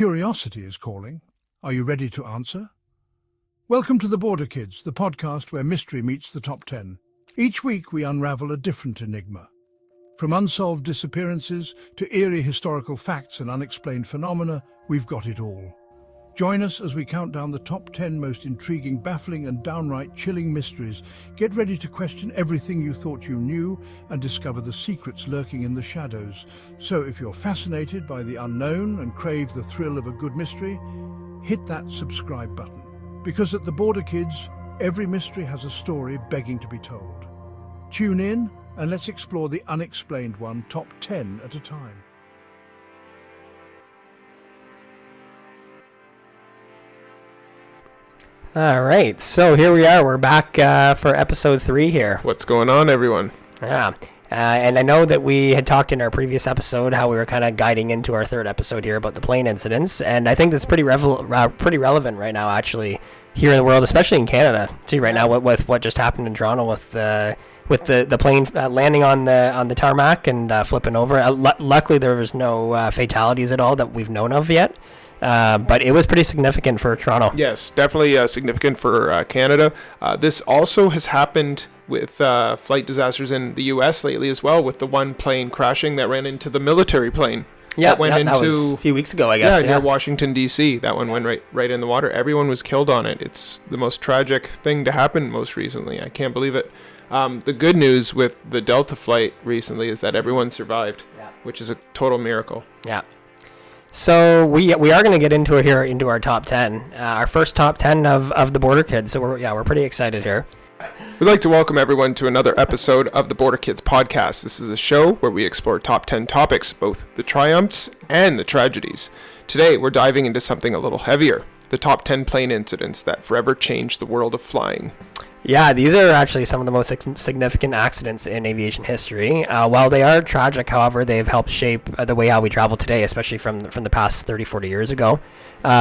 Curiosity is calling. Are you ready to answer? Welcome to The Border Kids, the podcast where mystery meets the top 10. Each week we unravel a different enigma. From unsolved disappearances to eerie historical facts and unexplained phenomena, we've got it all. Join us as we count down the top 10 most intriguing, baffling and downright chilling mysteries. Get ready to question everything you thought you knew and discover the secrets lurking in the shadows. So if you're fascinated by the unknown and crave the thrill of a good mystery, hit that subscribe button. Because at The Border Kids, every mystery has a story begging to be told. Tune in and let's explore the unexplained one, top 10 at a time. All right, so here we are. We're back for episode 3 here. What's going on, everyone? Yeah, and I know that we had talked in our previous episode how we were kind of guiding into our third episode here about the plane incidents, and I think that's pretty relevant right now, actually, here in the world, especially in Canada, too. Right now, with what just happened in Toronto with the plane landing on the tarmac and flipping over. Luckily, there was no fatalities at all that we've known of yet. But it was pretty significant for Toronto. Yes, definitely significant for Canada. This also has happened with flight disasters in the U.S. lately as well, with the one plane crashing that ran into the military plane. Yeah, that was a few weeks ago, I guess. Yeah, near Washington, D.C. That one went right in the water. Everyone was killed on it. It's the most tragic thing to happen most recently. I can't believe it. The good news with the Delta flight recently is that everyone survived, which is a total miracle. Yeah. So we are going to get into our top 10, our first top 10 of the Border Kids. So we're pretty excited here. We'd like to welcome everyone to another episode of the Border Kids podcast. This is a show where we explore top 10 topics, both the triumphs and the tragedies. Today we're diving into something a little heavier, the top 10 plane incidents that forever changed the world of flying. Yeah, these are actually some of the most significant accidents in aviation history. While they are tragic, however, they've helped shape the way how we travel today, especially from the past 30, 40 years ago.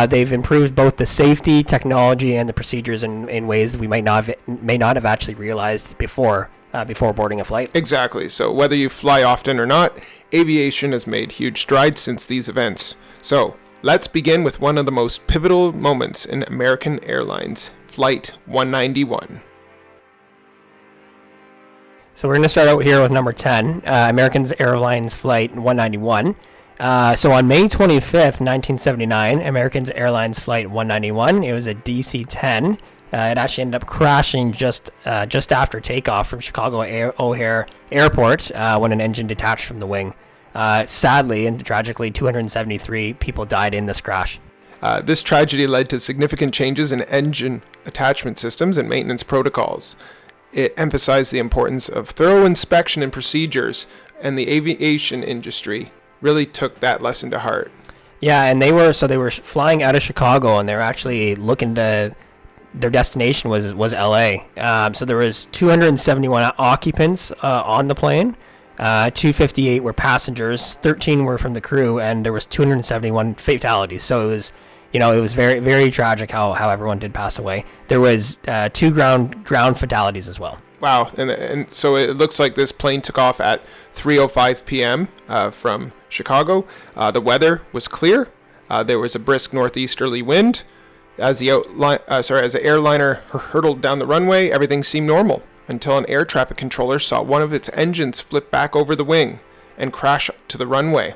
They've improved both the safety, technology, and the procedures in ways that we may not have actually realized before boarding a flight. Exactly. So whether you fly often or not, aviation has made huge strides since these events. So let's begin with one of the most pivotal moments in American Airlines, Flight 191. So we're going to start out here with number 10, American Airlines Flight 191. So on May 25th, 1979, American Airlines Flight 191, it was a DC-10. It actually ended up crashing just after takeoff from Chicago O'Hare Airport when an engine detached from the wing. Sadly and tragically, 273 people died in this crash. This tragedy led to significant changes in engine attachment systems and maintenance protocols. It emphasized the importance of thorough inspection and procedures, and the aviation industry really took that lesson to heart. Yeah, and they were flying out of Chicago, and they were actually their destination was LA. So there was 271 occupants on the plane. 258 were passengers, 13 were from the crew, and there was 271 fatalities. So it was very, very tragic how everyone did pass away. There was 2 ground fatalities as well. Wow, and so it looks like this plane took off at 3:05 p.m. From Chicago. The weather was clear. There was a brisk northeasterly wind. As the airliner hurtled down the runway, everything seemed normal until an air traffic controller saw one of its engines flip back over the wing and crash to the runway.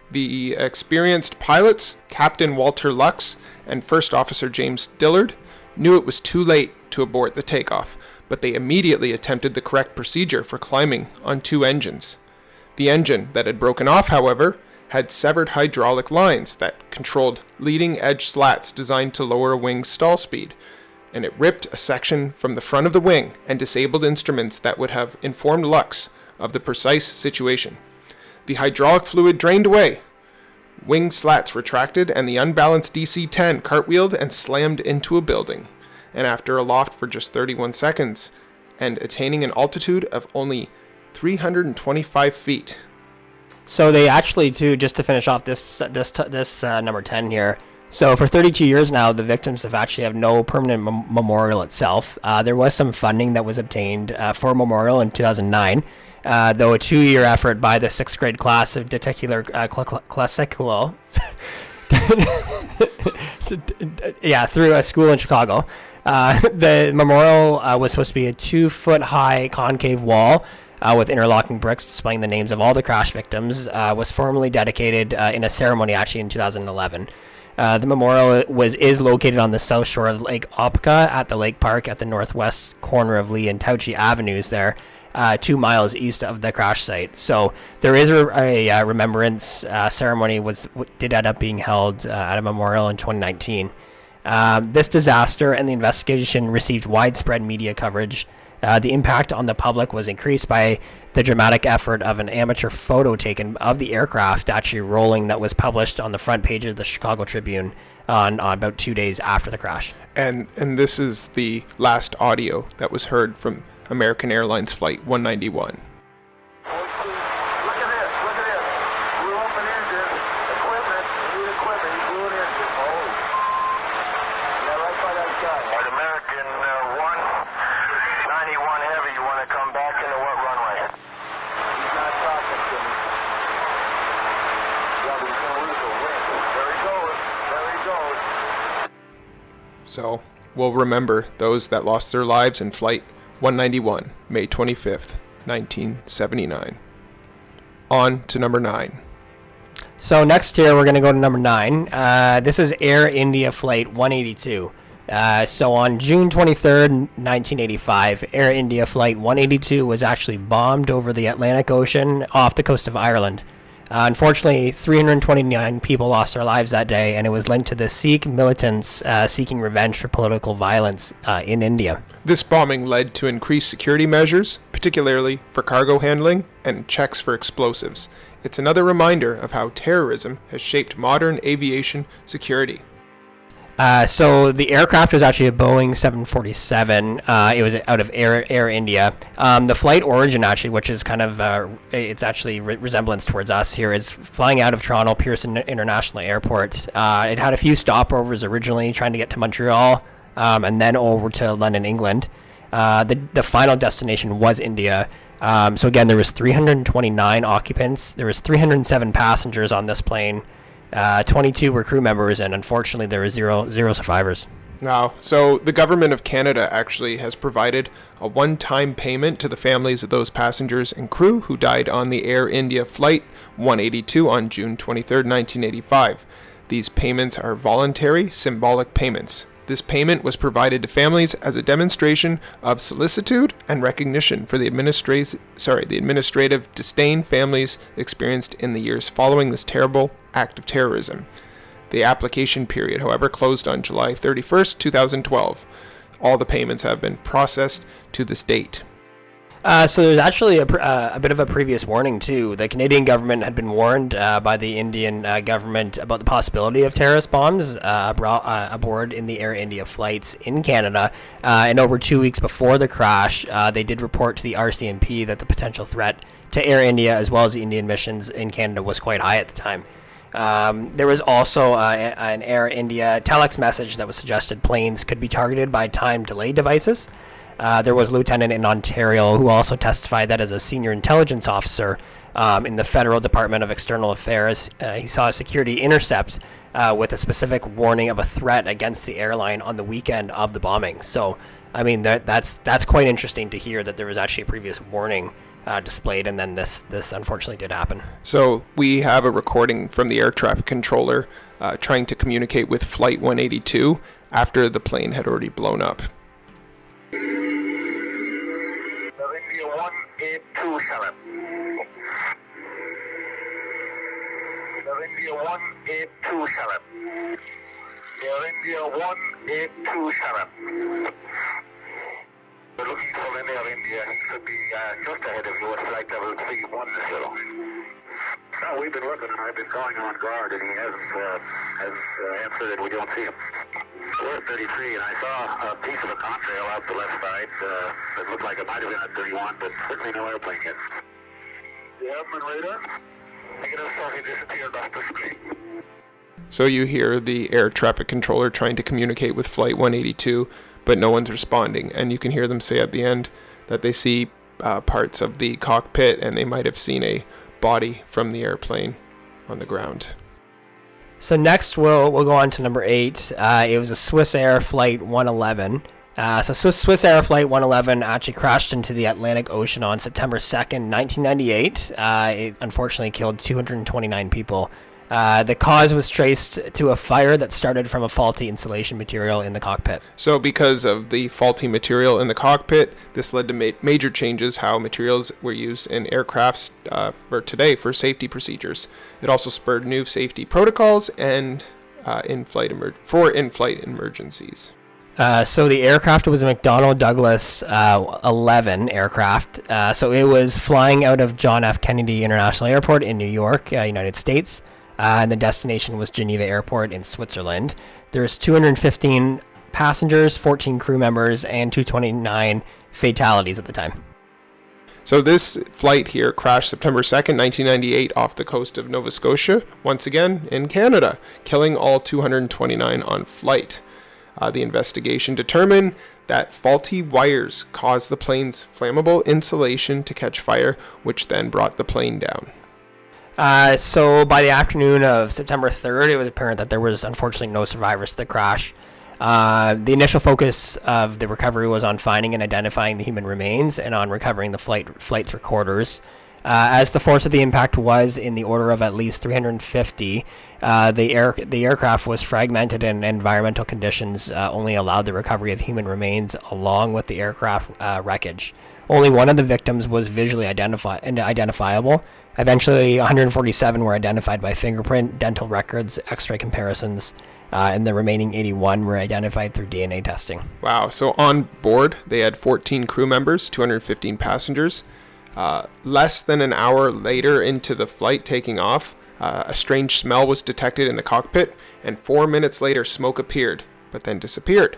The experienced pilots, Captain Walter Lux and First Officer James Dillard, knew it was too late to abort the takeoff, but they immediately attempted the correct procedure for climbing on 2 engines. The engine that had broken off, however, had severed hydraulic lines that controlled leading-edge slats designed to lower a wing's stall speed, and it ripped a section from the front of the wing and disabled instruments that would have informed Lux of the precise situation. The hydraulic fluid drained away. Wing slats retracted, and the unbalanced DC-10 cartwheeled and slammed into a building. And after aloft for just 31 seconds, and attaining an altitude of only 325 feet. So they actually, too, just to finish off this number 10 here. So for 32 years now, the victims have no permanent memorial itself. There was some funding that was obtained for a memorial in 2009. Though a 2-year effort by the 6th grade class of Classiculo Yeah, through a school in Chicago. The memorial was supposed to be a 2-foot-high concave wall with interlocking bricks displaying the names of all the crash victims. Was formally dedicated in a ceremony actually in 2011. The memorial is located on the south shore of Lake Opka at the lake park at the northwest corner of Lee and Tauchi Avenues there, 2 miles east of the crash site. So there is a remembrance ceremony did end up being held at a memorial in 2019. This disaster and the investigation received widespread media coverage. The impact on the public was increased by the dramatic effort of an amateur photo taken of the aircraft actually rolling that was published on the front page of the Chicago Tribune on about 2 days after the crash. And this is the last audio that was heard from American Airlines Flight 191. So we'll remember those that lost their lives in Flight 191, May 25th, 1979. On to number 9. So next here, we're going to go to number 9. This is Air India Flight 182. So on June 23rd, 1985, Air India Flight 182 was actually bombed over the Atlantic Ocean off the coast of Ireland. Unfortunately, 329 people lost their lives that day, and it was linked to the Sikh militants seeking revenge for political violence in India. This bombing led to increased security measures, particularly for cargo handling and checks for explosives. It's another reminder of how terrorism has shaped modern aviation security. So the aircraft was actually a Boeing 747. It was out of Air India. The flight origin actually, which is kind of, it's actually resemblance towards us here, is flying out of Toronto Pearson International Airport. It had a few stopovers originally, trying to get to Montreal, and then over to London, England. The final destination was India. So again, there was 329 occupants. There was 307 passengers on this plane. 22 were crew members, and unfortunately there were zero survivors. Now, so the government of Canada actually has provided a one-time payment to the families of those passengers and crew who died on the Air India Flight 182 on June 23, 1985. These payments are voluntary, symbolic payments. This payment was provided to families as a demonstration of solicitude and recognition for the administrative disdain families experienced in the years following this terrible act of terrorism. The application period, however, closed on July 31st, 2012. All the payments have been processed to this date. So there's actually a bit of a previous warning too. The Canadian government had been warned by the Indian government about the possibility of terrorist bombs aboard in the Air India flights in Canada. And over 2 weeks before the crash, they did report to the RCMP that the potential threat to Air India as well as the Indian missions in Canada was quite high at the time. There was also an Air India telex message that was suggested planes could be targeted by time delay devices. There was a lieutenant in Ontario who also testified that as a senior intelligence officer in the Federal Department of External Affairs, he saw a security intercept with a specific warning of a threat against the airline on the weekend of the bombing. So, I mean, that's quite interesting to hear that there was actually a previous warning displayed, and then this unfortunately did happen. So we have a recording from the air traffic controller trying to communicate with Flight 182 after the plane had already blown up. India 1827. India 1827. India 1827. We're looking for an Air India. He should be just ahead of you at flight level 310. No, we've been looking. I've been calling him on guard, and he hasn't answered, and we don't see him. We're at 33, and I saw a piece of a contrail out the left side. It looked like it might have been at 31, but certainly no airplane yet. You have him on radar? Negative, so he disappeared off the screen. So you hear the air traffic controller trying to communicate with Flight 182, but no one's responding. And you can hear them say at the end that they see parts of the cockpit, and they might have seen a body from the airplane on the ground. So next we'll go on to number 8. It was a Swiss Air Flight 111. So Swiss Air Flight 111 actually crashed into the Atlantic Ocean on September 2nd, 1998. It unfortunately killed 229 people. The cause was traced to a fire that started from a faulty insulation material in the cockpit. So because of the faulty material in the cockpit, this led to major changes how materials were used in aircrafts for today for safety procedures. It also spurred new safety protocols and in-flight emergencies. So the aircraft was a McDonnell Douglas 11 aircraft. So it was flying out of John F. Kennedy International Airport in New York, United States. And the destination was Geneva Airport in Switzerland. There's 215 passengers, 14 crew members, and 229 fatalities at the time. So this flight here crashed September 2nd, 1998 off the coast of Nova Scotia, once again in Canada, killing all 229 on flight. The investigation determined that faulty wires caused the plane's flammable insulation to catch fire, which then brought the plane down. So by the afternoon of September 3rd, it was apparent that there was unfortunately no survivors to the crash. The initial focus of the recovery was on finding and identifying the human remains and on recovering the flight's recorders. As the force of the impact was in the order of at least 350, the aircraft was fragmented and environmental conditions only allowed the recovery of human remains along with the aircraft wreckage. Only one of the victims was visually identifiable. Eventually, 147 were identified by fingerprint, dental records, X-ray comparisons, and the remaining 81 were identified through DNA testing. Wow, so on board, they had 14 crew members, 215 passengers. Less than an hour later into the flight taking off, a strange smell was detected in the cockpit, and 4 minutes later, smoke appeared, but then disappeared.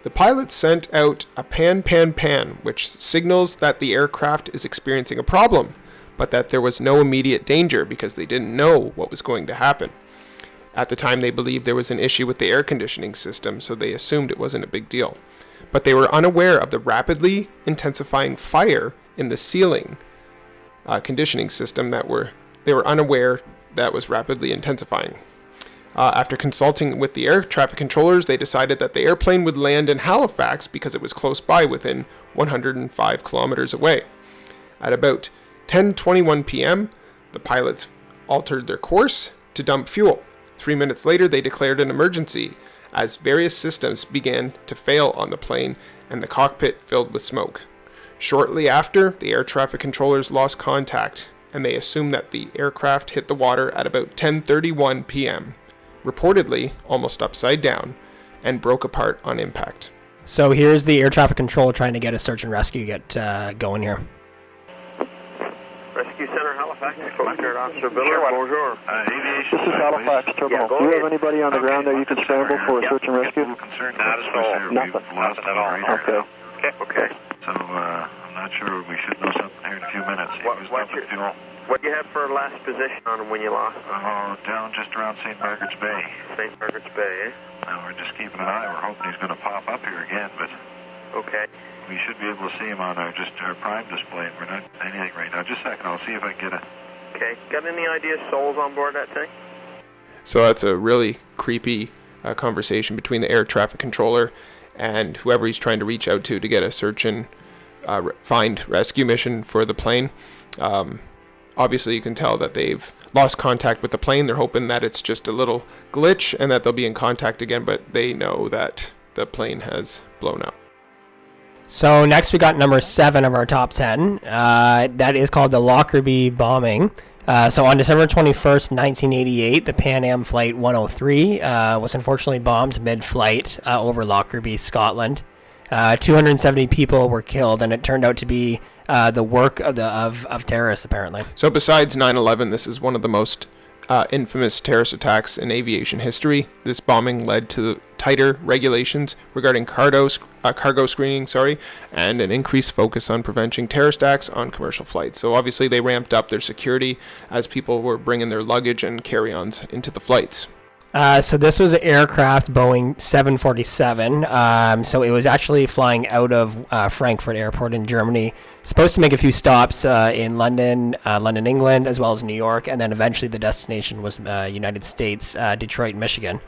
The pilots sent out a pan, which signals that the aircraft is experiencing a problem, but that there was no immediate danger because they didn't know what was going to happen. At the time, they believed there was an issue with the air conditioning system, so they assumed it wasn't a big deal. But they were unaware of the rapidly intensifying fire in the ceiling conditioning system they were unaware that was rapidly intensifying. After consulting with the air traffic controllers, they decided that the airplane would land in Halifax because it was close by, within 105 kilometers away. At about 10:21 p.m., the pilots altered their course to dump fuel. 3 minutes later, they declared an emergency as various systems began to fail on the plane and the cockpit filled with smoke. Shortly after, the air traffic controllers lost contact, and they assumed that the aircraft hit the water at about 10:31 p.m., reportedly almost upside down, and broke apart on impact. So here's the air traffic control trying to get a search and rescue going here. Rescue Center, Halifax. Coast Officer Biller. Bonjour. Aviation. This is Halifax Terminal. Do you have anybody on the ground there you can scramble for a search and rescue? Not at all. Nothing. Nothing at all. Okay. Okay. So, I'm not sure. We should know something here in a few minutes. What do you have for last position on them when you lost them? Down just around St. Margaret's Bay. St. Margaret's Bay, eh? We're just keeping an eye. We're hoping he's going to pop up here again, but Okay. we should be able to see him on our prime display. We're not anything right now. Just a second. I'll see if I can get a... Okay. Got any idea souls on board that thing? So that's a really creepy conversation between the air traffic controller and whoever he's trying to reach out to get a search and find rescue mission for the plane. Obviously, you can tell that they've lost contact with the plane. They're hoping that it's just a little glitch and that they'll be in contact again, but they know that the plane has blown up. So next we got number 7 of our top 10. That is called the Lockerbie bombing. So on December 21st, 1988, the Pan Am Flight 103 was unfortunately bombed mid-flight over Lockerbie, Scotland. 270 people were killed, and it turned out to be the work of terrorists, apparently. So besides 9/11, this is one of the most infamous terrorist attacks in aviation history. This bombing led to tighter regulations regarding cargo screening, and an increased focus on preventing terrorist acts on commercial flights. So obviously they ramped up their security as people were bringing their luggage and carry-ons into the flights. So this was an aircraft, Boeing 747. So it was actually flying out of Frankfurt Airport in Germany. Supposed to make a few stops in London, England, as well as New York, and then eventually the destination was United States, Detroit, Michigan.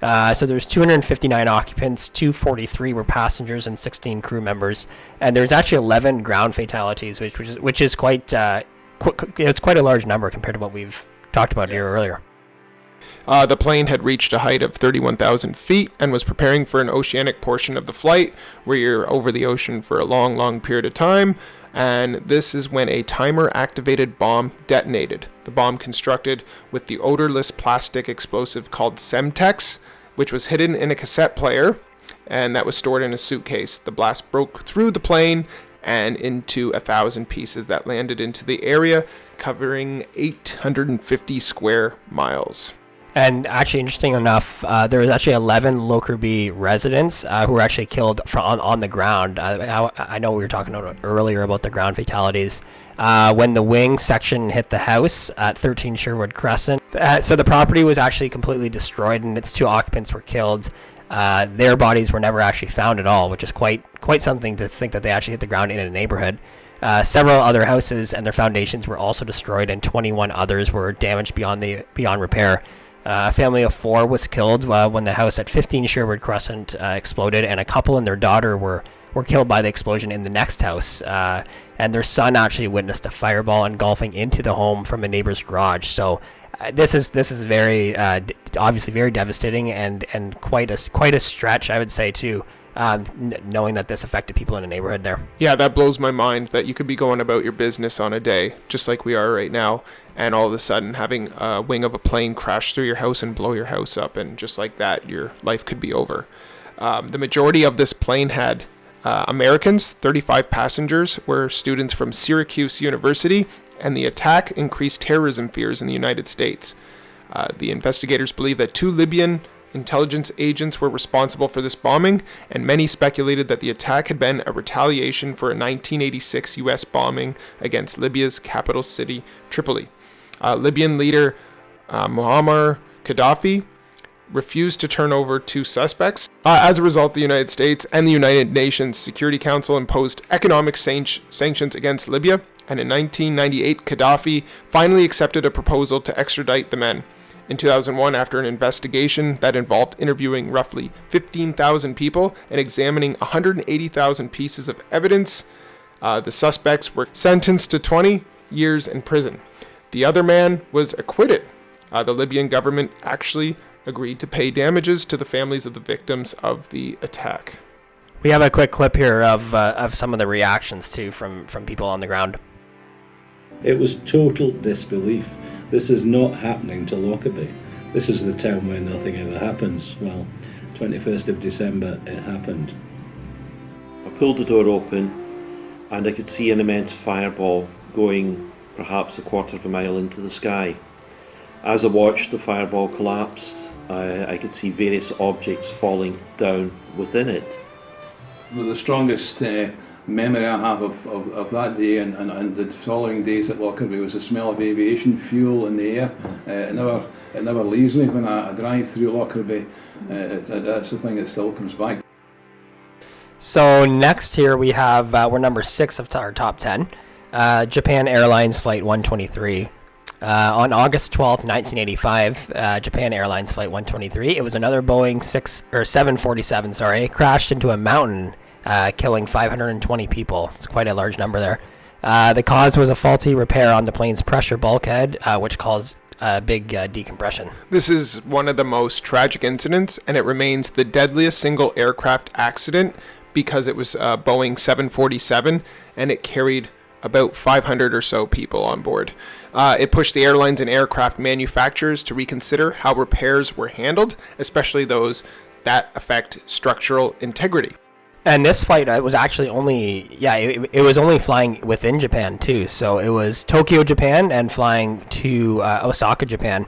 So there's 259 occupants, 243 were passengers, and 16 crew members. And there's actually 11 ground fatalities, which is quite it's quite a large number compared to what we've talked about here earlier. The plane had reached a height of 31,000 feet and was preparing for an oceanic portion of the flight where you're over the ocean for a long, long period of time. And this is when a timer-activated bomb detonated. The bomb constructed with the odorless plastic explosive called Semtex, which was hidden in a cassette player, and that was stored in a suitcase. The blast broke through the plane and into 1,000 pieces that landed into the area, covering 850 square miles. And actually, interesting enough, there was actually 11 Lockerbie residents who were actually killed on the ground. I know we were talking about earlier about the ground fatalities. When the wing section hit the house at 13 Sherwood Crescent. So the property was actually completely destroyed, and its 2 occupants were killed. Their bodies were never actually found at all, which is quite something to think that they actually hit the ground in a neighborhood. Several other houses and their foundations were also destroyed, and 21 others were damaged beyond repair. A family of 4 was killed when the house at 15 Sherwood Crescent exploded, and a couple and their daughter were killed by the explosion in the next house. And their son actually witnessed a fireball engulfing into the home from a neighbor's garage. So this is very obviously very devastating and quite a stretch, I would say, too. Knowing that this affected people in the neighborhood there. Yeah, that blows my mind that you could be going about your business on a day, just like we are right now, and all of a sudden having a wing of a plane crash through your house and blow your house up, and just like that, your life could be over. The majority of this plane had Americans. 35 passengers were students from Syracuse University, and the attack increased terrorism fears in the United States. The investigators believe that 2 Libyan intelligence agents were responsible for this bombing, and many speculated that the attack had been a retaliation for a 1986 U.S. bombing against Libya's capital city, Tripoli. Libyan leader Muammar Gaddafi refused to turn over 2 suspects. As a result, the United States and the United Nations Security Council imposed economic sanctions against Libya, and in 1998, Gaddafi finally accepted a proposal to extradite the men. In 2001, after an investigation that involved interviewing roughly 15,000 people and examining 180,000 pieces of evidence, the suspects were sentenced to 20 years in prison. The other man was acquitted. The Libyan government actually agreed to pay damages to the families of the victims of the attack. We have a quick clip here of some of the reactions, too, from people on the ground. It was total disbelief. This is not happening to Lockerbie. This is the town where nothing ever happens. Well, 21st of December, it happened. I pulled the door open and I could see an immense fireball going perhaps a quarter of a mile into the sky. As I watched the fireball collapse, I could see various objects falling down within it. The strongest memory I have of that day and the following days at Lockerbie was the smell of aviation fuel in the air. It never leaves me when I drive through Lockerbie. That's the thing that still comes back. So next here we have, we're number 6 of our top 10, Japan Airlines Flight 123. On August 12th, 1985, Japan Airlines Flight 123, it was another Boeing 747, crashed into a mountain, killing 520 people. It's quite a large number there. The cause was a faulty repair on the plane's pressure bulkhead, which caused big decompression. This is one of the most tragic incidents, and it remains the deadliest single aircraft accident because it was Boeing 747, and it carried about 500 or so people on board. It pushed the airlines and aircraft manufacturers to reconsider how repairs were handled, especially those that affect structural integrity. And this flight was actually it was only flying within Japan too. So it was Tokyo, Japan, and flying to Osaka, Japan.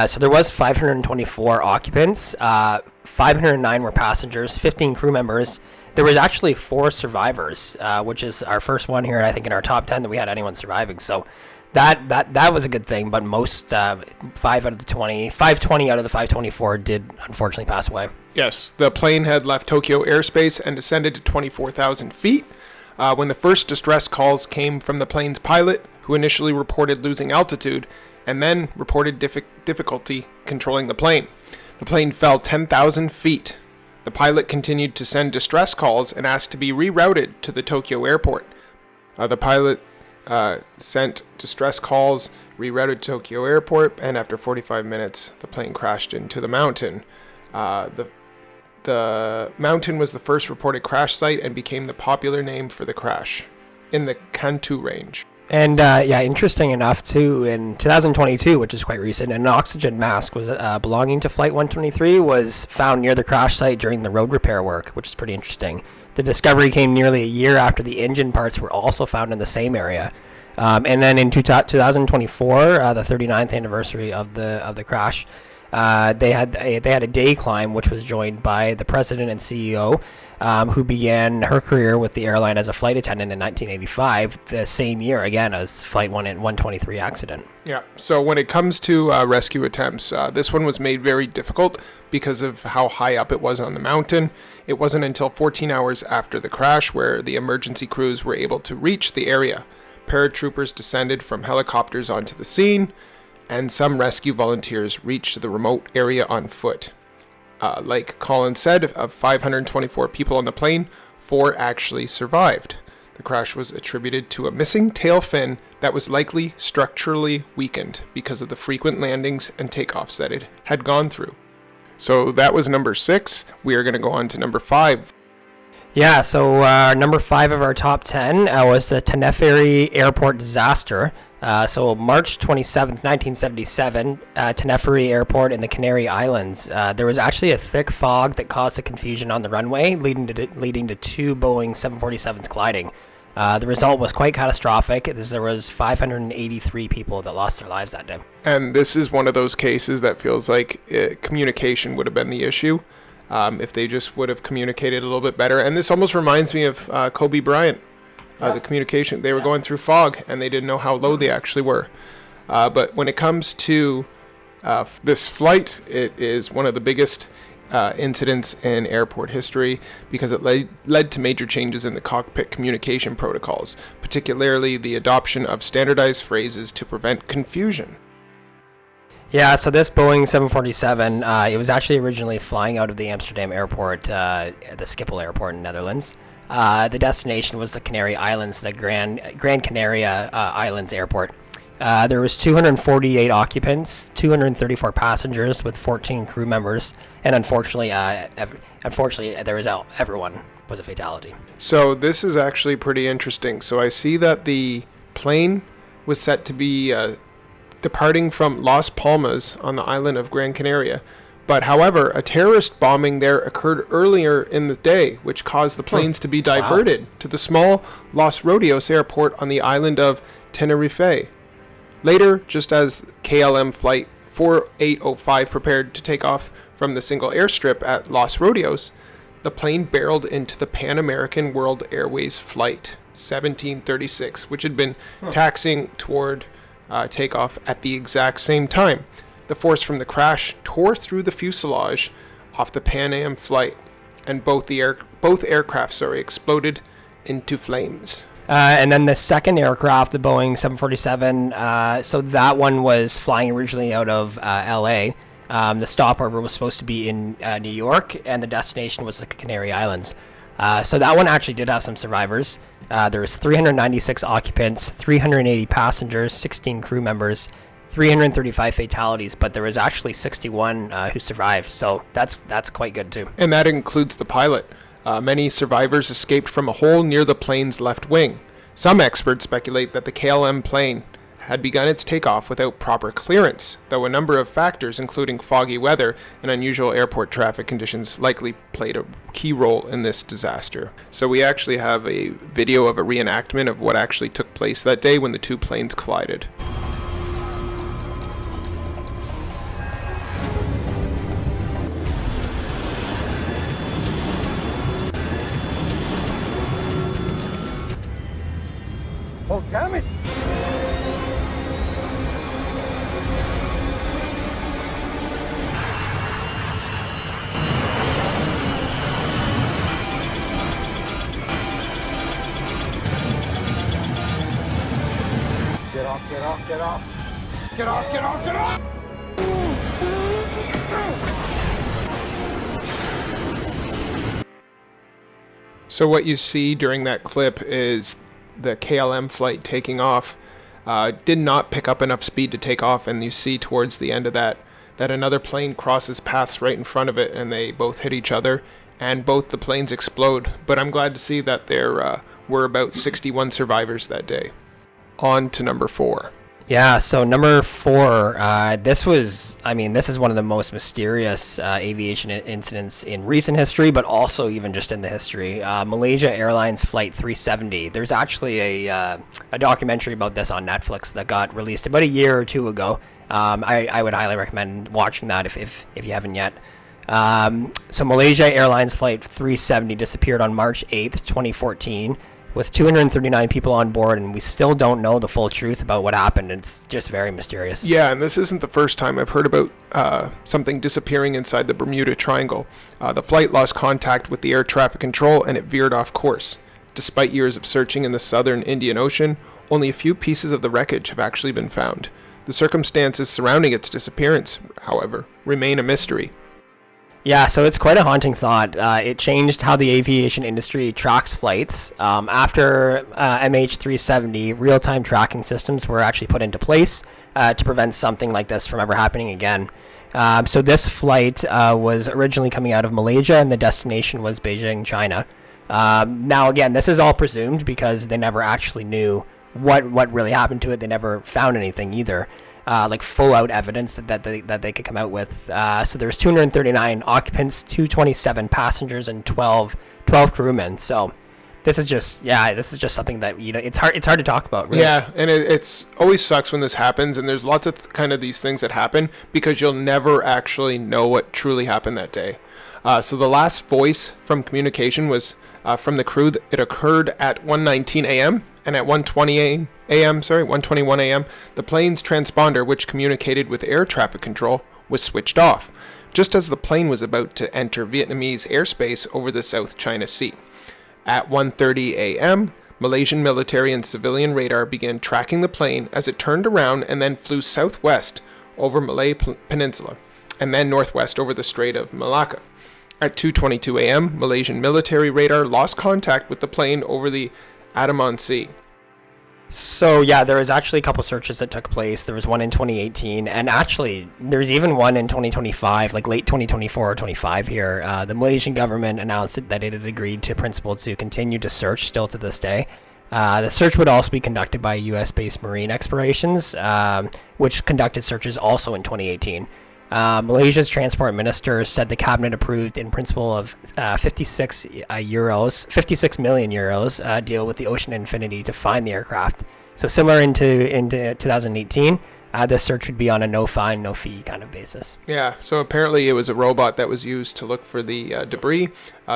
So there was 524 occupants, 509 were passengers, 15 crew members. There was actually 4 survivors, which is our first one here, I think, in our top 10 that we had anyone surviving. So that was a good thing, but most 520 out of the 524 did unfortunately pass away. Yes, the plane had left Tokyo airspace and descended to 24,000 feet. When the first distress calls came from the plane's pilot, who initially reported losing altitude and then reported difficulty controlling the plane. The plane fell 10,000 feet. The pilot continued to send distress calls and asked to be rerouted to the Tokyo airport. The pilot sent distress calls, rerouted to Tokyo airport, and after 45 minutes, the plane crashed into the mountain. The mountain was the first reported crash site and became the popular name for the crash in the Kanto range. And interesting enough too, in 2022, which is quite recent, an oxygen mask was belonging to Flight 123 was found near the crash site during the road repair work, which is pretty interesting. The discovery came nearly a year after the engine parts were also found in the same area. And then in 2024, the 39th anniversary of the crash, they had a day climb, which was joined by the president and CEO, who began her career with the airline as a flight attendant in 1985, the same year again as Flight 123 accident. Yeah, so when it comes to rescue attempts, this one was made very difficult because of how high up it was on the mountain. It wasn't until 14 hours after the crash where the emergency crews were able to reach the area. Paratroopers descended from helicopters onto the scene, and some rescue volunteers reached the remote area on foot. Like Colin said, of 524 people on the plane, 4 actually survived. The crash was attributed to a missing tail fin that was likely structurally weakened because of the frequent landings and takeoffs that it had gone through. So that was number 6. We are going to go on to number 5. Yeah, so number 5 of our top 10 was the Tenefair airport disaster. So March 27th, 1977, Tenefair Airport in the Canary Islands. There was actually a thick fog that caused a confusion on the runway, leading to 2 Boeing 747s colliding. The result was quite catastrophic, as there was 583 people that lost their lives that day. And this is one of those cases that feels like communication would have been the issue. If they just would have communicated a little bit better. And this almost reminds me of Kobe Bryant. The communication, they were going through fog and they didn't know how low they actually were. But when it comes to this flight, it is one of the biggest incidents in airport history because it led to major changes in the cockpit communication protocols, particularly the adoption of standardized phrases to prevent confusion. Yeah, so this Boeing 747, it was actually originally flying out of the Amsterdam airport, the Schiphol airport in Netherlands. The destination was the Canary Islands, the Gran Canaria Islands airport. There was 248 occupants, 234 passengers with 14 crew members, and unfortunately, there was everyone was a fatality. So this is actually pretty interesting. So I see that the plane was set to be departing from Las Palmas on the island of Gran Canaria. But however, a terrorist bombing there occurred earlier in the day, which caused the planes to be diverted to the small Los Rodeos airport on the island of Tenerife. Later, just as KLM Flight 4805 prepared to take off from the single airstrip at Los Rodeos, the plane barreled into the Pan American World Airways Flight 1736, which had been taxiing toward takeoff at the exact same time. The force from the crash tore through the fuselage off the Pan Am flight, and both aircraft exploded into flames. And then the second aircraft, the Boeing 747, so that one was flying originally out of LA. The stopover was supposed to be in New York, and the destination was the Canary Islands. So that one actually did have some survivors. There was 396 occupants, 380 passengers, 16 crew members, 335 fatalities, but there was actually 61 who survived. So that's quite good too. And that includes the pilot. Many survivors escaped from a hole near the plane's left wing. Some experts speculate that the KLM plane had begun its takeoff without proper clearance, though a number of factors, including foggy weather and unusual airport traffic conditions, likely played a key role in this disaster. So we actually have a video of a reenactment of what actually took place that day when the two planes collided. Oh, damn it! Get off. Get off, get off, get off! So what you see during that clip is the KLM flight taking off. Did not pick up enough speed to take off, and you see towards the end of that another plane crosses paths right in front of it, and they both hit each other, and both the planes explode. But I'm glad to see that there were about 61 survivors that day. On to number 4. Yeah, so number 4, this is one of the most mysterious aviation incidents in recent history, but also even just in the history. Malaysia Airlines Flight 370. There's actually a documentary about this on Netflix that got released about a year or two ago. I would highly recommend watching that if you haven't yet. So Malaysia Airlines Flight 370 disappeared on March 8th, 2014. With 239 people on board, and we still don't know the full truth about what happened. It's just very mysterious. Yeah, and this isn't the first time I've heard about something disappearing inside the Bermuda Triangle. The flight lost contact with the air traffic control, and it veered off course. Despite years of searching in the southern Indian Ocean, only a few pieces of the wreckage have actually been found. The circumstances surrounding its disappearance, however, remain a mystery. Yeah, so it's quite a haunting thought. It changed how the aviation industry tracks flights. After MH370, real-time tracking systems were actually put into place to prevent something like this from ever happening again. So this flight was originally coming out of Malaysia, and the destination was Beijing, China. Now, again, this is all presumed because they never actually knew what really happened to it. They never found anything either. Like full-out evidence that they could come out with. So there's 239 occupants, 227 passengers, and 12 crewmen. So this is just something that it's hard to talk about. Really. Yeah, and it's always sucks when this happens, and there's lots of kind of these things that happen because you'll never actually know what truly happened that day. So the last voice from communication was from the crew. It occurred at 1:19 a.m. and at 1:21 a.m., the plane's transponder, which communicated with air traffic control, was switched off, just as the plane was about to enter Vietnamese airspace over the South China Sea. At 1:30 a.m., Malaysian military and civilian radar began tracking the plane as it turned around and then flew southwest over Malay Peninsula, and then northwest over the Strait of Malacca. At 2:22 a.m., Malaysian military radar lost contact with the plane over the Andaman Sea. So yeah, there was actually a couple searches that took place. There was one in 2018, and actually there's even one in 2025, like late 2024 or 25 here. The Malaysian government announced that it had agreed to principle to continue to search still to this day. The search would also be conducted by U.S.-based Marine Explorations, which conducted searches also in 2018. Malaysia's transport minister said the cabinet approved in principle of 56 million euros deal with the Ocean Infinity to find the aircraft. So similar into 2018, this search would be on a no fine, no fee kind of basis. Yeah, so apparently it was a robot that was used to look for the debris.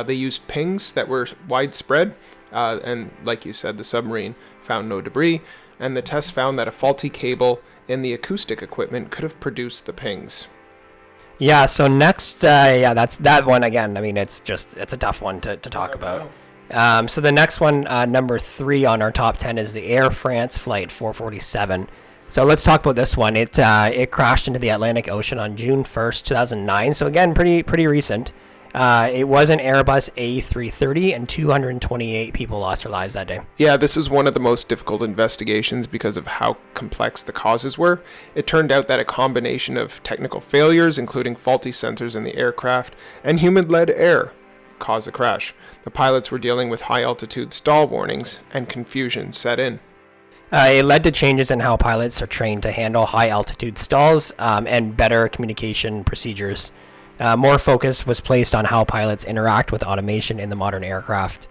They used pings that were widespread, and like you said, the submarine found no debris, and the test found that a faulty cable in the acoustic equipment could have produced the pings. Yeah, so next, that's that one again. I mean, it's a tough one to talk about. So the next one, number 3 on our top 10 is the Air France Flight 447. So let's talk about this one. It crashed into the Atlantic Ocean on June 1st, 2009. So again, pretty recent. It was an Airbus A330, and 228 people lost their lives that day. Yeah, this was one of the most difficult investigations because of how complex the causes were. It turned out that a combination of technical failures, including faulty sensors in the aircraft, and human-led error caused the crash. The pilots were dealing with high-altitude stall warnings, and confusion set in. It led to changes in how pilots are trained to handle high-altitude stalls and better communication procedures. More focus was placed on how pilots interact with automation in the modern aircraft.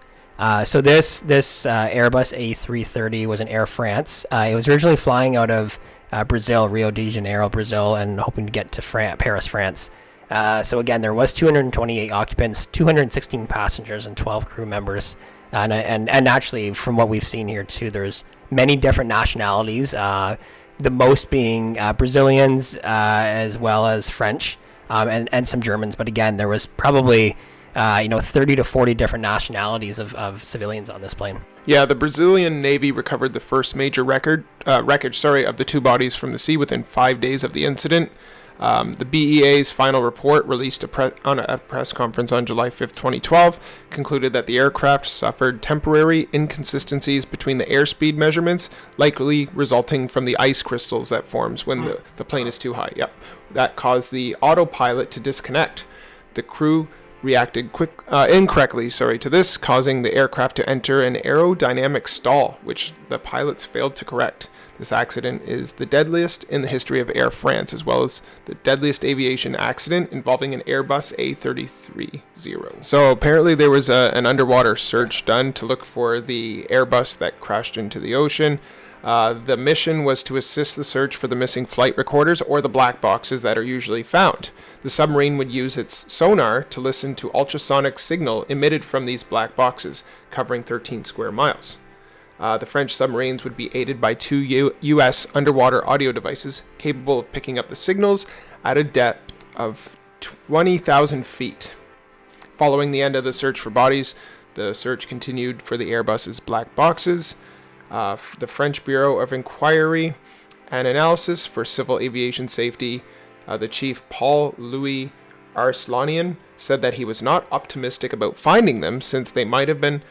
So this Airbus A330 was an Air France. It was originally flying out of Brazil, Rio de Janeiro, Brazil, and hoping to get to Paris, France. So again, there was 228 occupants, 216 passengers, and 12 crew members. And actually, from what we've seen here too, there's many different nationalities. The most being Brazilians as well as French. And some Germans, but again, there was probably 30 to 40 different nationalities of civilians on this plane. Yeah, the Brazilian Navy recovered the first major wreckage of the two bodies from the sea within 5 days of the incident. The BEA's final report, released on a press conference on July 5th, 2012, concluded that the aircraft suffered temporary inconsistencies between the airspeed measurements, likely resulting from the ice crystals that forms when the plane is too high. Yep, that caused the autopilot to disconnect. The crew reacted incorrectly to this, causing the aircraft to enter an aerodynamic stall, which the pilots failed to correct. This accident is the deadliest in the history of Air France, as well as the deadliest aviation accident involving an Airbus A330. So apparently there was an underwater search done to look for the Airbus that crashed into the ocean. The mission was to assist the search for the missing flight recorders or the black boxes that are usually found. The submarine would use its sonar to listen to ultrasonic signal emitted from these black boxes, covering 13 square miles. The French submarines would be aided by two U.S. underwater audio devices capable of picking up the signals at a depth of 20,000 feet. Following the end of the search for bodies, the search continued for the Airbus's black boxes. The French Bureau of Inquiry and Analysis for Civil Aviation Safety, the chief Paul-Louis Arslanian, said that he was not optimistic about finding them since they might have been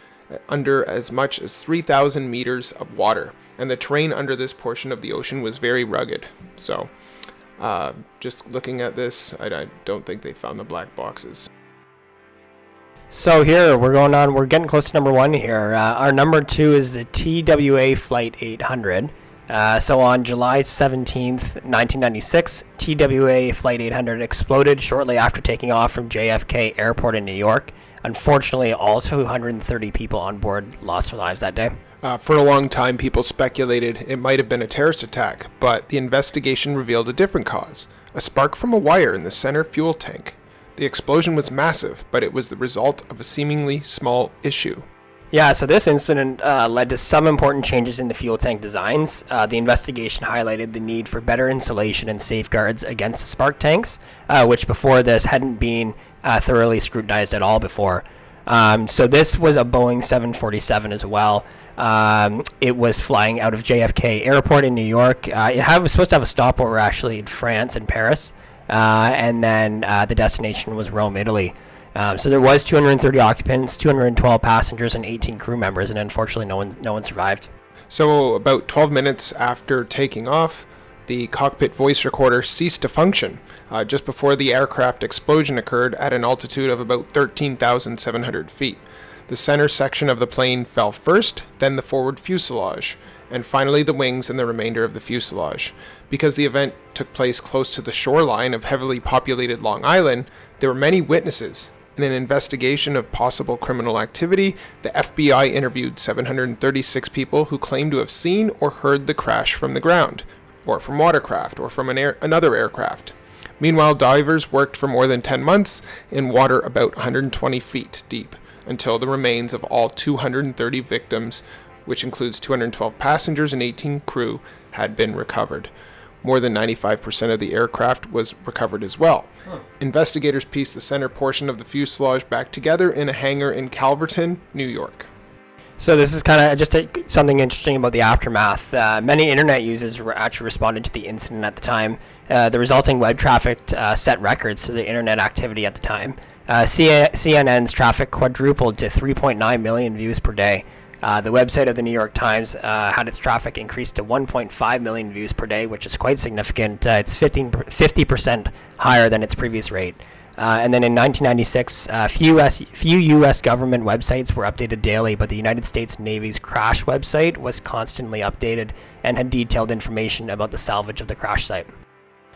under as much as 3,000 meters of water, and the terrain under this portion of the ocean was very rugged. So, just looking at this, I don't think they found the black boxes. So here we're getting close to number one here. Our number two is the TWA Flight 800. So on July 17th, 1996, TWA Flight 800 exploded shortly after taking off from JFK Airport in New York. Unfortunately, all 230 people on board lost their lives that day. For a long time, people speculated it might have been a terrorist attack, but the investigation revealed a different cause: a spark from a wire in the center fuel tank. The explosion was massive, but it was the result of a seemingly small issue. Yeah, so this incident led to some important changes in the fuel tank designs. The investigation highlighted the need for better insulation and safeguards against the spark tanks, which before this hadn't been thoroughly scrutinized at all before. So this was a Boeing 747 as well. It was flying out of JFK Airport in New York. It was supposed to have a stopover actually in France and Paris, and then the destination was Rome, Italy. So there was 230 occupants, 212 passengers, and 18 crew members, and unfortunately no one survived. So about 12 minutes after taking off, the cockpit voice recorder ceased to function just before the aircraft explosion occurred at an altitude of about 13,700 feet. The center section of the plane fell first, then the forward fuselage, and finally the wings and the remainder of the fuselage. Because the event took place close to the shoreline of heavily populated Long Island, there were many witnesses. In an investigation of possible criminal activity, the FBI interviewed 736 people who claimed to have seen or heard the crash from the ground, or from watercraft, or from another aircraft. Meanwhile, divers worked for more than 10 months in water about 120 feet deep, until the remains of all 230 victims, which includes 212 passengers and 18 crew, had been recovered. More than 95% of the aircraft was recovered as well. Investigators pieced the center portion of the fuselage back together in a hangar in Calverton, New York. So this is kind of just something interesting about the aftermath. Many internet users actually responded to the incident at the time. The resulting web traffic set records for the internet activity at the time. CNN's traffic quadrupled to 3.9 million views per day. The website of the New York Times had its traffic increased to 1.5 million views per day, which is quite significant. It's 50% higher than its previous rate. And then in 1996, few U.S. government websites were updated daily, but the United States Navy's crash website was constantly updated and had detailed information about the salvage of the crash site.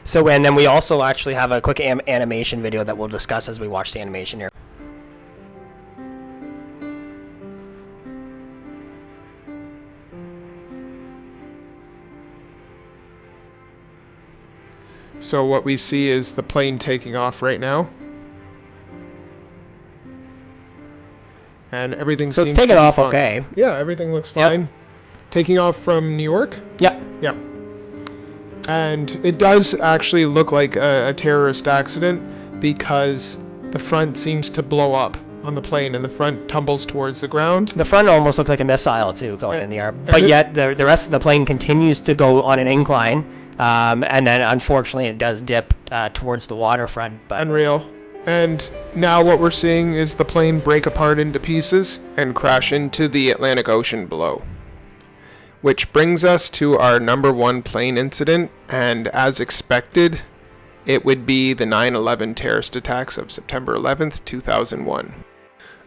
So, and then we also actually have a quick animation video that we'll discuss as we watch the animation here. So what we see is the plane taking off right now. And everything So seems it's taking to be off fine. okay. Yeah, everything looks fine. Yep. Taking off from New York? Yep. Yep. And it does actually look like a terrorist accident because the front seems to blow up on the plane, and the front tumbles towards the ground. The front almost looked like a missile, too, going in the air. But yet, the rest of the plane continues to go on an incline, and then, unfortunately, it does dip towards the waterfront. But Unreal. And now what we're seeing is the plane break apart into pieces and crash into the Atlantic Ocean below. Which brings us to our number one plane incident, and as expected, it would be the 9/11 terrorist attacks of September 11th, 2001.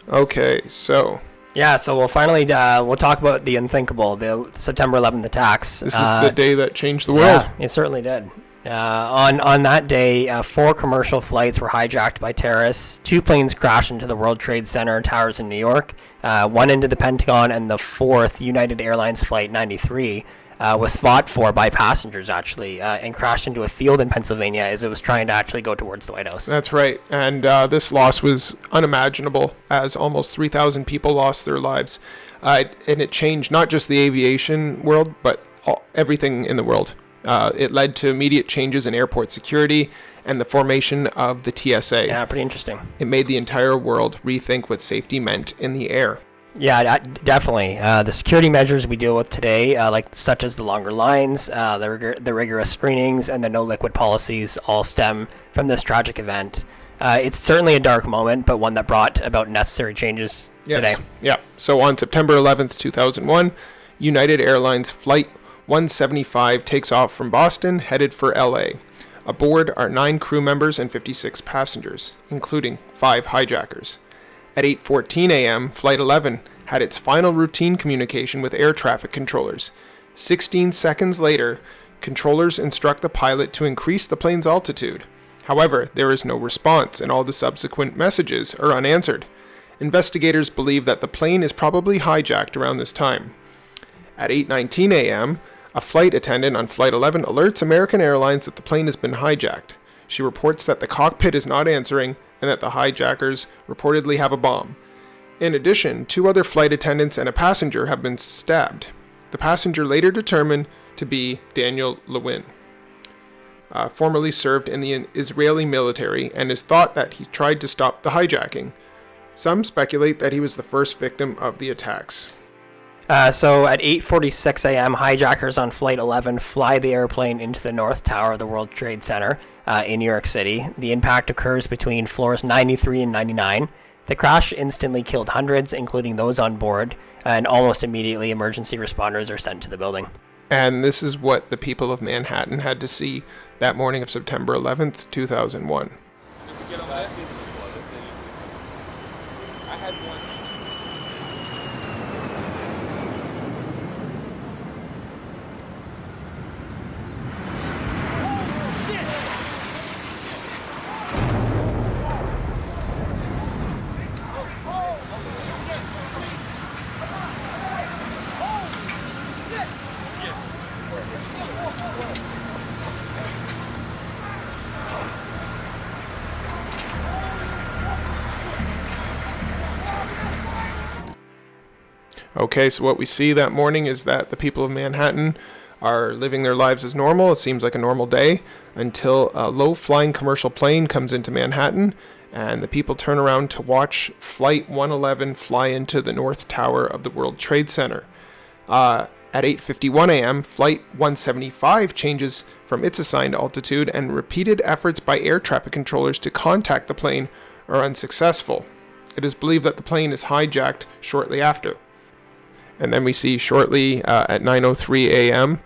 Okay, so... Yeah, so we'll finally, we'll talk about the unthinkable, the September 11th attacks. This is the day that changed the world. Yeah, it certainly did. On that day, 4 commercial flights were hijacked by terrorists. 2 planes crashed into the World Trade Center towers in New York, 1 into the Pentagon, and the 4th United Airlines Flight 93 was fought for by passengers, actually, and crashed into a field in Pennsylvania as it was trying to actually go towards the White House. That's right, and this loss was unimaginable, as almost 3,000 people lost their lives, and it changed not just the aviation world, but everything in the world. It led to immediate changes in airport security and the formation of the TSA. Yeah, pretty interesting. It made the entire world rethink what safety meant in the air. Yeah, definitely. The security measures we deal with today, such as the longer lines, the rigorous screenings, and the no liquid policies all stem from this tragic event. It's certainly a dark moment, but one that brought about necessary changes today. Yeah. So on September 11th, 2001, United Airlines Flight 175 takes off from Boston, headed for LA. Aboard are 9 crew members and 56 passengers, including 5 hijackers. At 8:14 a.m., Flight 11 had its final routine communication with air traffic controllers. 16 seconds later, controllers instruct the pilot to increase the plane's altitude. However, there is no response, and all the subsequent messages are unanswered. Investigators believe that the plane is probably hijacked around this time. At 8:19 a.m., a flight attendant on Flight 11 alerts American Airlines that the plane has been hijacked. She reports that the cockpit is not answering and that the hijackers reportedly have a bomb. In addition, 2 other flight attendants and a passenger have been stabbed. The passenger later determined to be Daniel Lewin, formerly served in the Israeli military, and is thought that he tried to stop the hijacking. Some speculate that he was the first victim of the attacks. So at 8:46 a.m., hijackers on Flight 11 fly the airplane into the North Tower of the World Trade Center in New York City. The impact occurs between floors 93 and 99. The crash instantly killed hundreds, including those on board, and almost immediately emergency responders are sent to the building. And this is what the people of Manhattan had to see that morning of September 11th, 2001. Okay, so what we see that morning is that the people of Manhattan are living their lives as normal. It seems like a normal day until a low-flying commercial plane comes into Manhattan, and the people turn around to watch Flight 111 fly into the North Tower of the World Trade Center. At 8:51 a.m., Flight 175 changes from its assigned altitude, and repeated efforts by air traffic controllers to contact the plane are unsuccessful. It is believed that the plane is hijacked shortly after. And then we see shortly at 9:03 a.m.,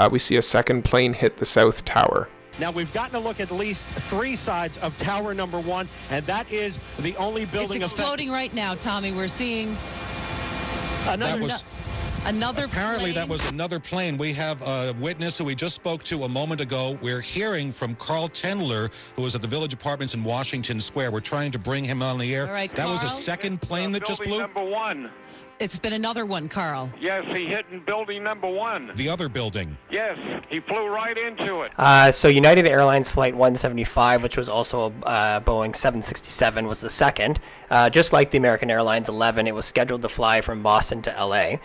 we see a second plane hit the South Tower. Now, we've gotten a look at least 3 sides of Tower number 1, and that is the only building... It's exploding right now, Tommy. We're seeing another Apparently plane. that was another plane. We have a witness who we just spoke to a moment ago. We're hearing from Carl Tendler, who was at the Village Apartments in Washington Square. We're trying to bring him on the air. All right, that was a Carl? second plane that just blew? Number 1. It's been another one, Carl. Yes, he hit in building number 1. The other building. Yes, he flew right into it. So United Airlines Flight 175, which was also a Boeing 767, was the second. Just like the American Airlines 11, it was scheduled to fly from Boston to LA.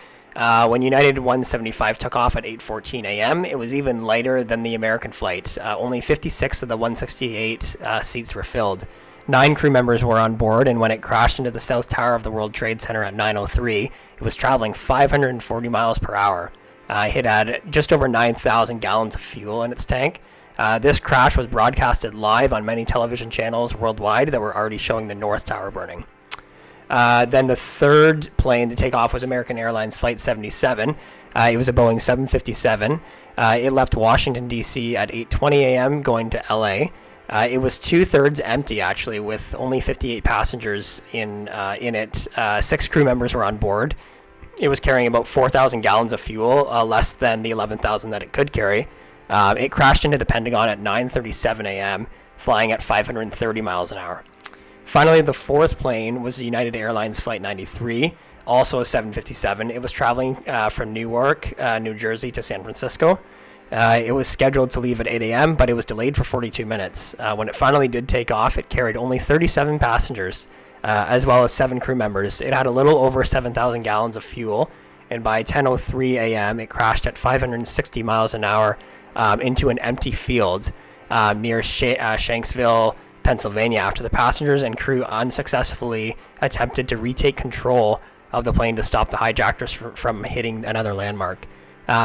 When United 175 took off at 8:14 a.m., it was even lighter than the American flight. Only 56 of the 168 seats were filled. 9 crew members were on board, and when it crashed into the South Tower of the World Trade Center at 9:03, it was traveling 540 miles per hour. It had just over 9,000 gallons of fuel in its tank. This crash was broadcasted live on many television channels worldwide that were already showing the North Tower burning. Then the third plane to take off was American Airlines Flight 77. It was a Boeing 757. It left Washington, D.C. at 8:20 a.m. going to L.A. It was 2/3 empty, actually, with only 58 passengers in it. 6 crew members were on board. It was carrying about 4,000 gallons of fuel, less than the 11,000 that it could carry. It crashed into the Pentagon at 9:37 a.m., flying at 530 miles an hour. Finally, the fourth plane was the United Airlines Flight 93, also a 757. It was traveling from Newark, New Jersey to San Francisco. It was scheduled to leave at 8 a.m., but it was delayed for 42 minutes. When it finally did take off, it carried only 37 passengers, as well as 7 crew members. It had a little over 7,000 gallons of fuel, and by 10:03 a.m., it crashed at 560 miles an hour into an empty field near Shanksville, Pennsylvania, after the passengers and crew unsuccessfully attempted to retake control of the plane to stop the hijackers from hitting another landmark.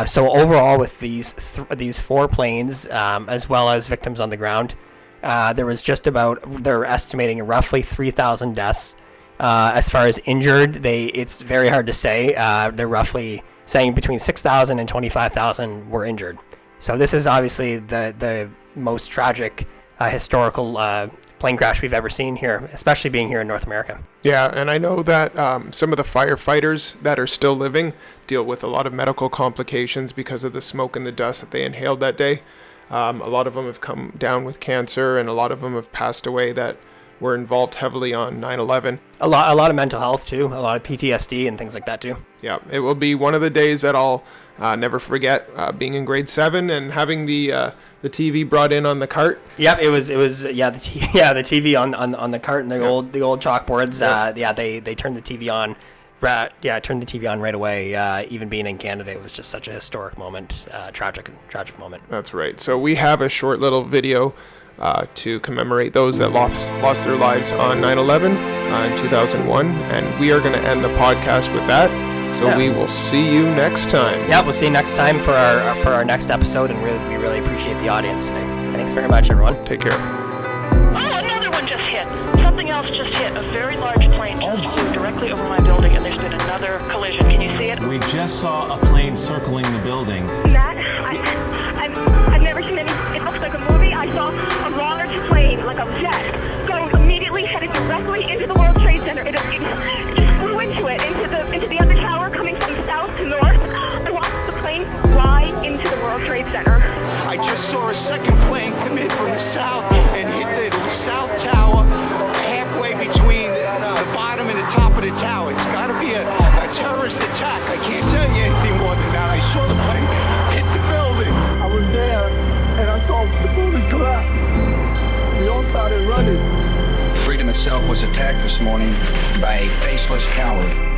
So overall, with these 4 planes, as well as victims on the ground, there was they're estimating roughly 3,000 deaths. As far as injured, it's very hard to say. They're roughly saying between 6,000 and 25,000 were injured. So this is obviously the most tragic historical plane crash we've ever seen here, especially being here in North America. Yeah, and I know that some of the firefighters that are still living deal with a lot of medical complications because of the smoke and the dust that they inhaled that day. A lot of them have come down with cancer, and a lot of them have passed away that were involved heavily on 9/11. A lot of mental health too, a lot of PTSD and things like that too. Yeah, it will be one of the days that I'll never forget, being in grade 7 and having the TV brought in on the cart. Yep, it was the TV on the cart and the old chalkboards. They turned the TV on. Turned the TV on right away. Even being in Canada, it was just such a historic moment, tragic moment. That's right. So we have a short little video to commemorate those that lost their lives on 9/11 in 2001, and we are going to end the podcast with that. So we will see you next time. Yeah, we'll see you next time for our next episode, and we really appreciate the audience today. Thanks very much, everyone. Take care. Oh, another one just hit. Something else just hit. A very large plane just flew directly over my building, and there's been another collision. Can you see it? We just saw a plane circling the building. Matt, I've never seen anything. It looks like a movie. I saw a large plane, like a jet, going immediately headed directly into the World Trade Center. It just flew into it, into the other tower, coming from south to north. I watched the plane fly into the World Trade Center. I just saw a second plane come in from the south and hit the south tower, halfway between the bottom and the top of the tower. It's got to be a terrorist attack. I can't tell you anything more than that. I saw the plane hit the building. I was there, and I saw the building collapse. We all started running. Freedom itself was attacked this morning by a faceless coward.